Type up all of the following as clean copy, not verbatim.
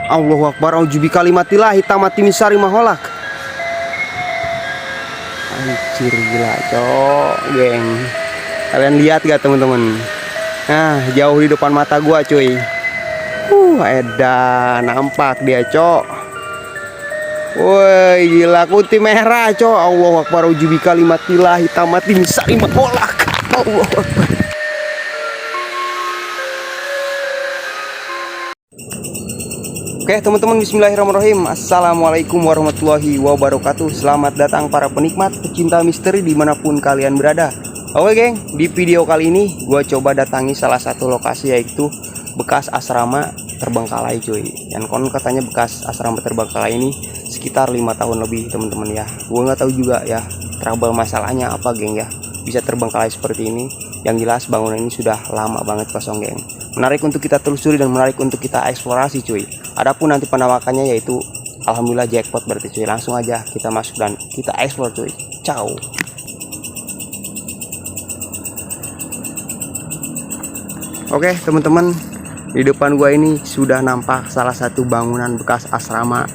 Allahu Akbar, auzubi kalimatillahi tammati min syarri ma khalaq. Anjir gila cok, geng. Kalian lihat gak teman-teman? Nah, jauh di depan mata gua cuy. Edan, nampak dia cok. Woi gila, kunti merah cok. Allahu Akbar, auzubi kalimatillahi tammati min syarri ma khalaq. Allahu Akbar. Oke teman-teman, bismillahirrahmanirrahim. Assalamualaikum warahmatullahi wabarakatuh. Selamat datang para penikmat pecinta misteri dimanapun kalian berada. Oke geng, di video kali ini gue coba datangi salah satu lokasi, yaitu bekas asrama terbengkalai cuy. Yang konon katanya bekas asrama terbengkalai ini sekitar 5 tahun lebih teman-teman ya. Gue nggak tahu juga ya trouble masalahnya apa geng ya, bisa terbengkalai seperti ini. Yang jelas bangunan ini sudah lama banget kosong geng. Menarik untuk kita telusuri dan menarik untuk kita eksplorasi cuy. Adapun nanti penampakannya yaitu alhamdulillah jackpot berarti cuy. Langsung aja kita masuk dan kita explore cuy. Ciao. Oke teman-teman, di depan gua ini sudah nampak salah satu bangunan bekas asrama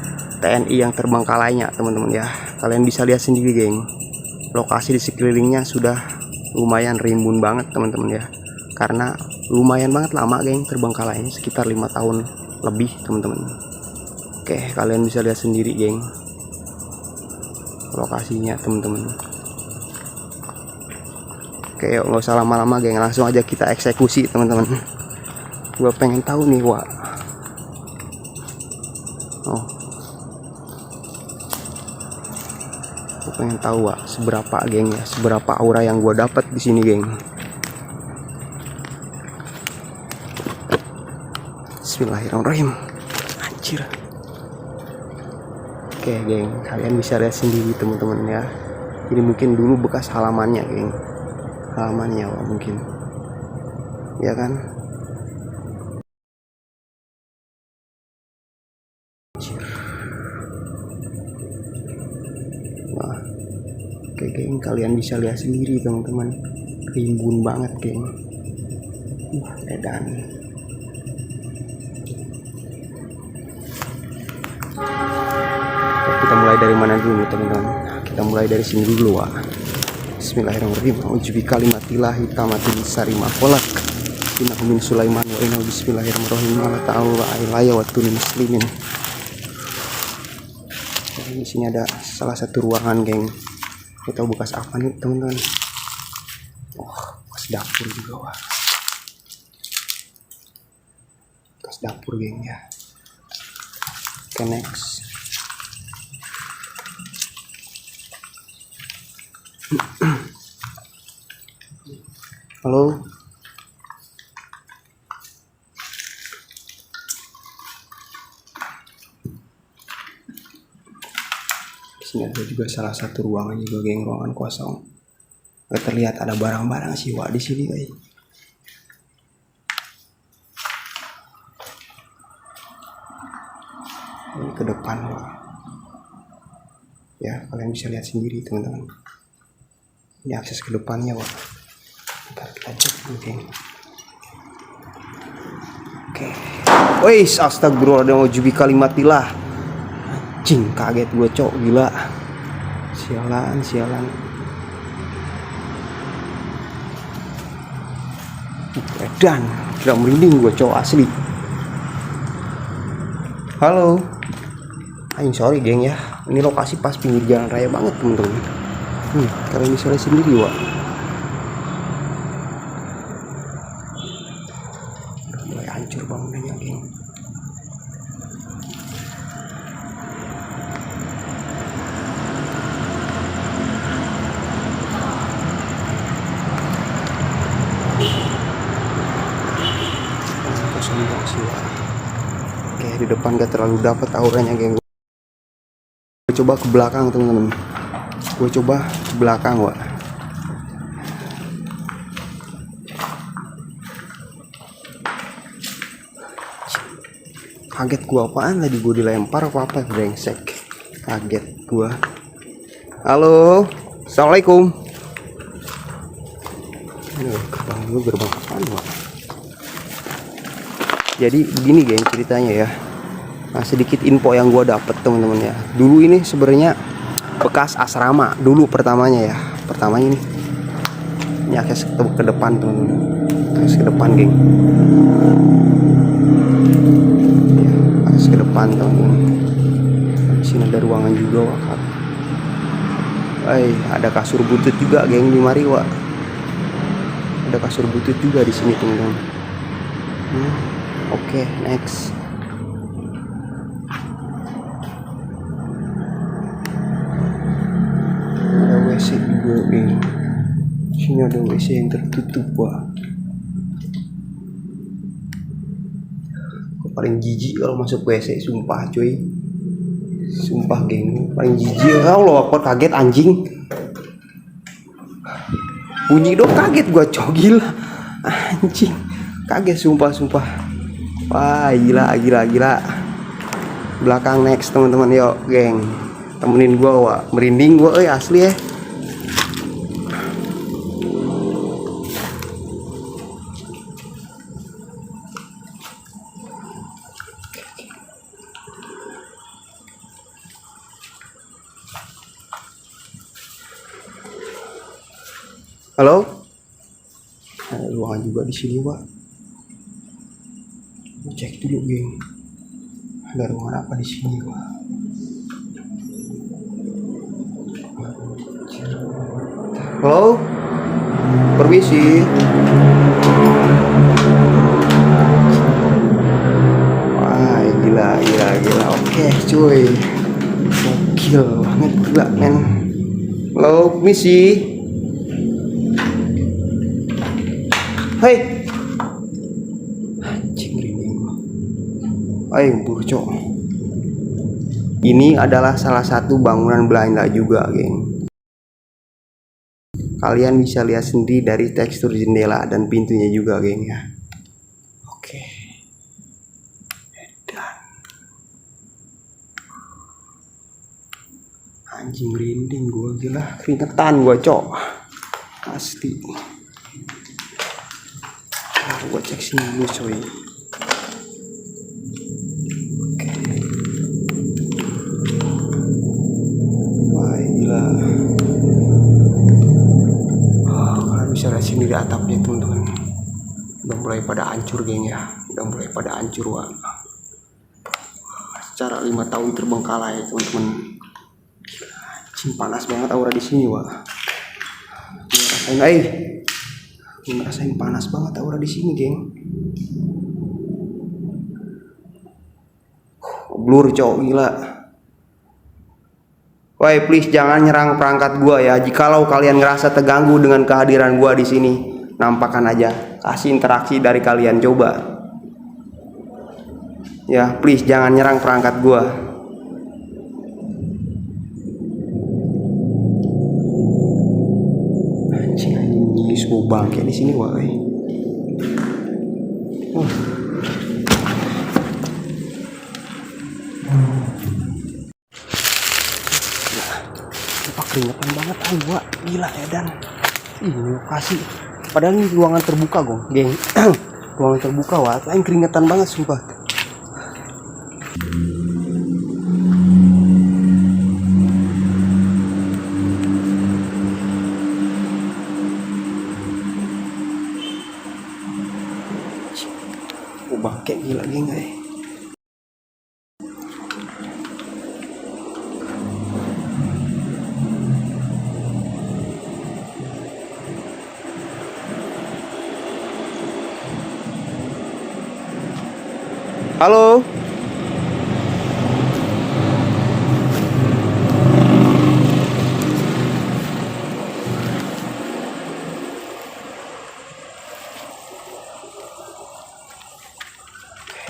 TNI yang terbengkalainya teman-teman ya. Kalian bisa lihat sendiri geng. Lokasi di sekelilingnya sudah lumayan rimbun banget teman-teman ya, karena lumayan banget lama geng terbengkalai, sekitar 5 tahun lebih teman-teman. Oke, kalian bisa lihat sendiri geng lokasinya teman-teman. Oke, yuk nggak usah lama-lama geng, langsung aja kita eksekusi teman-teman. Gua pengen tahu nih Wak. Gue pengen tahu Wak, seberapa geng ya, seberapa aura yang gue dapat di sini geng. Bismillahirrahmanirrahim. Anjir. Oke geng, kalian bisa lihat sendiri teman-teman ya. Ini mungkin dulu bekas halamannya geng, halamannya Wak mungkin, ya kan. Wah, oke geng, kalian bisa lihat sendiri teman-teman, rimbun banget geng. Edan. Kita mulai dari mana dulu teman-teman? Kita mulai dari sini dulu Wak. Bismillahirrahmanirrahim. Auzubi kalimatillahi tammati min syarri ma khalaq. Innahu min Sulaiman wa innahu bismillahirrahmanirrahim. Wa ta'ala ilayya wa tuni muslimin. Di sini ada salah satu ruangan geng. Kita tahu bekas apa nih teman-teman? Bekas dapur juga Wak. Bekas dapur geng ya. Oke, next. Halo. Sini ada juga salah satu ruangan juga geng, ruangan kosong. Gak terlihat ada barang-barang sih Wak di sini guys. Ini ke depan Wak. Ya kalian bisa lihat sendiri teman-teman. Ini akses ke depannya Wak. Ntar kita cek dulu geng. Oke. Wais, astagfirullahaladzim, auzubi kalimatillah. Anjing, kaget gue cok, gila. Sialan. Edan, kira merinding gue cok asli. Halo. Sorry geng ya, ini lokasi pas pinggir jalan raya banget temen-temen. Kalian bisa lihat sendiri Wak. Mulai hancur bangunannya geng. Oke, di depan gak terlalu dapat auranya geng. Gue coba ke belakang teman-teman. Gue coba ke belakang Wak. Kaget gua, apaan tadi, gue dilempar apa brengsek. Kaget gua. Halo, assalamualaikum. Gerbang apaan Wak? Jadi begini geng ceritanya ya. Nah, sedikit info yang gua dapet teman-teman ya. Dulu ini sebenarnya bekas asrama dulu pertamanya ya. Pertama ini akses ke depan teman-teman. Akses ke depan, geng. Ya, akses ke depan teman-teman. Di sini ada ruangan juga, Wak. Ada kasur butut juga, geng, di mari, Wak. Ada kasur butut juga di sini teman-teman. Oke, next. Ada WC juga, geng. Sini ada WC yang tertutup, Wak. Paling jijik kalau masuk WC, sumpah cuy. Sumpah, geng, paling jijik. Allah, aku kaget anjing. Bunyi dong, kaget gua, cok, gila. Anjing. Kaget sumpah. Wah, gila. Belakang next teman-teman, yuk, geng. Temenin gua, Wak. Merinding gua, asli ya. Halo? Ada ruangan juga di sini, Wak. Cek dulu, geng. Ada ruangan apa di sini, Wak? Halo? Permisi. Wah, gila. Oke, cuy. Gokil banget juga, men. Halo, permisi. Hei, anjing, rinding gua. Cok. Ini adalah salah satu bangunan Belanda juga, geng. Kalian bisa lihat sendiri dari tekstur jendela dan pintunya juga, geng ya. Oke. Dan anjing, rinding gua, gila. Keringetan gua, cok. Pasti. Gua cek sini dulu, coy. Oke. Wah, gila. Kalian bisa lihat sini di atapnya, teman-teman. Udah mulai pada hancur, geng ya. Wah. Secara 5 tahun terbengkalai, teman-teman. Panas banget aura di sini, Wak. Ngerasain panas banget aura di sini, geng. Blur, cowok, gila. Woi, please jangan nyerang perangkat gua ya. Jikalau kalian ngerasa terganggu dengan kehadiran gua di sini, nampakkan aja. Kasih interaksi dari kalian, coba. Ya, please jangan nyerang perangkat gua. Anjing, ini semua bangke di sini, woi. Keringetan banget, Wak. Gila, edan. Ini lokasi. Padahal ini ruangan terbuka, geng. Ruangan terbuka, Wak. Lain keringetan banget, sumpah. Bangke, gila, geng, Halo.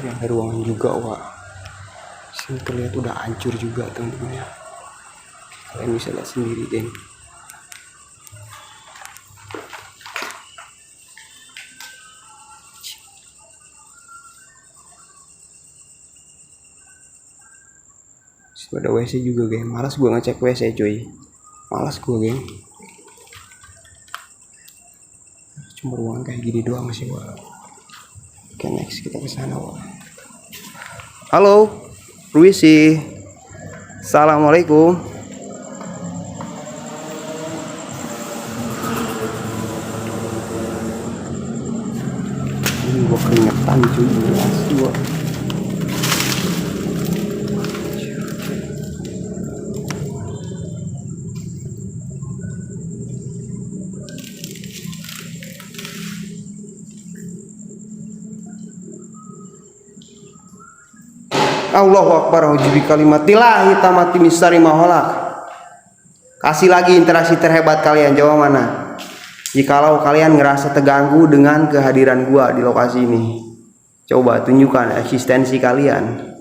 Ini ada ruangan juga, Wak. Sini terlihat udah hancur juga, teman-teman ya. Kalian bisa lihat sendiri, geng. Ada WC juga, geng. Malas gua ngecek WC, cuy. Malas gua, geng. Cuma ruangan kayak gini doang sih, Wak. Oke, next kita ke sana, Wak. Halo. Permisi. Assalamualaikum. Ini gua keringetan cuy, asli gua. Allahu Akbar, ujibi kalimatillahi tamati mistari maholak. Kasih lagi interaksi terhebat kalian, jawab mana? Jikalau kalian ngerasa terganggu dengan kehadiran gua di lokasi ini, coba tunjukkan eksistensi kalian.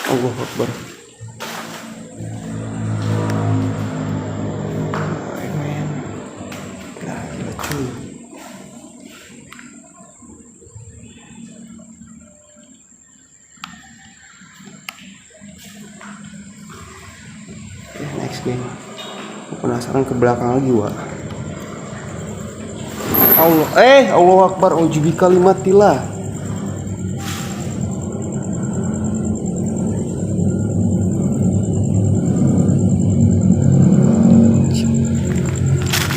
Allahu Akbar. Next game. Penasaran ke belakang lagi, Wak. Allah Akbar, ujibi kalimatillah.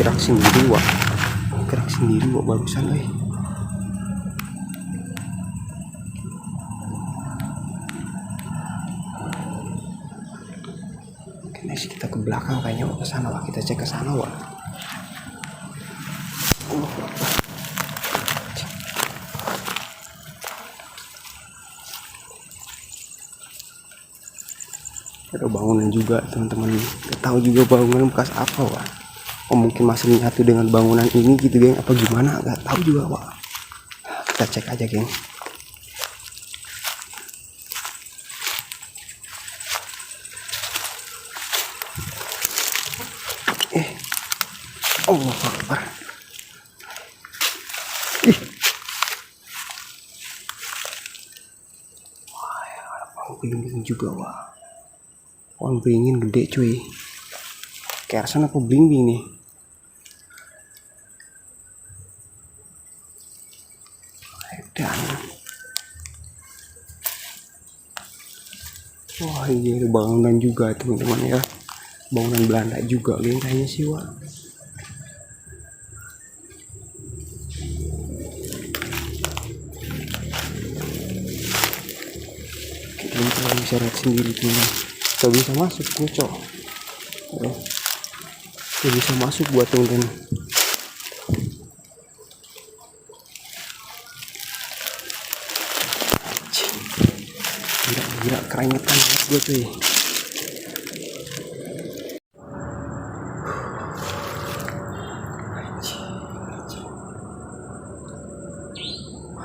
Gerak sendiri, Wak. Gerak sendiri, Wak, barusan, Next kita ke belakang kayaknya, ke sana, Wak. Kita cek ke sana, Wak. Ada bangunan juga, teman-teman. Gak tahu juga bangunan bekas apa, Wak. Oh, mungkin masih menyatu dengan bangunan ini gitu, geng, apa gimana? Gak tahu juga, Wak. Kita cek aja, geng. Allah Akbar. Wah, ada pohon beringin juga, Wak. Pohon beringin gede, cuy. Kayak sana apa belimbing nih. Dan wah, ini ada bangunan juga, teman-teman ya. Bangunan Belanda juga, geng, kayaknya sih, Wak. Kita bisa lihat sendiri tuh, kita bisa masuk nih, Cok. Kita bisa masuk buat temen-temen. Gila, keringetan banget gue, cuy.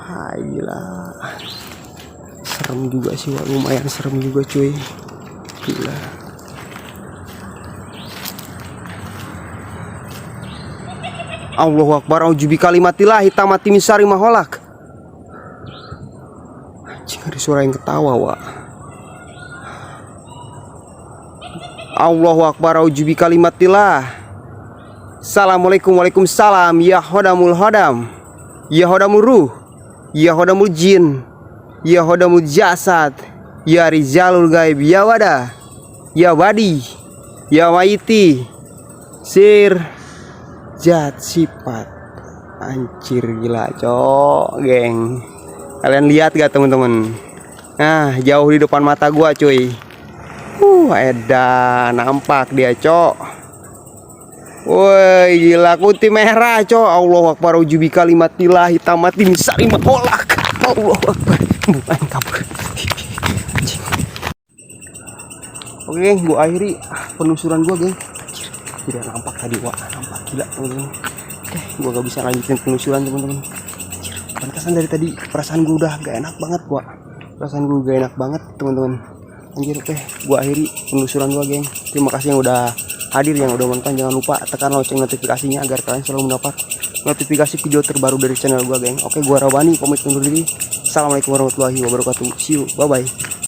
Hai, gila. Serem juga sih, Wak. Lumayan serem juga, cuy. Gila. Allahu Akbar, auzubi kalimatillahi tamati min syarri ma khalaq. Anjing, ada suara yang ketawa, Wak. Allahu Akbar, auzubi kalimatillah. Assalamualaikum, waalaikumsalam. Ya hodamul hodam, ya hodamul ruh, ya hodamul jin, ya hodamul jasad, ya rizalul gaib, ya wada, ya wadi, ya waiti, sir jat sifat. Anjir, gila, Cok, geng. Kalian lihat gak, teman-teman? Nah, jauh di depan mata gua, cuy. Edan, nampak dia, Cok. Woi, gila, kunti merah, Cok. Allahu Akbar, ujubi kalimatillahi tamati min syarri ma khalaq. Allahu Akbar. Bukan kabur. Oke, geng, gua akhiri penelusuran gua, geng. Tidak nampak tadi, Wak. Nampak, gila, teman-teman. Oke, gua gak bisa lanjutin penelusuran, teman-teman. Pantesan dari tadi perasaan gua udah gak enak banget, Wak. Perasaan gua gak enak banget, teman-teman. Anjir, oke, gua akhiri penelusuran gua, geng. Terima kasih yang udah hadir, yang udah nonton. Jangan lupa tekan lonceng notifikasinya agar kalian selalu mendapat notifikasi video terbaru dari channel gua, geng. Oke, gua Rabani pamit undur diri. Assalamualaikum warahmatullahi wabarakatuh. See you, bye bye.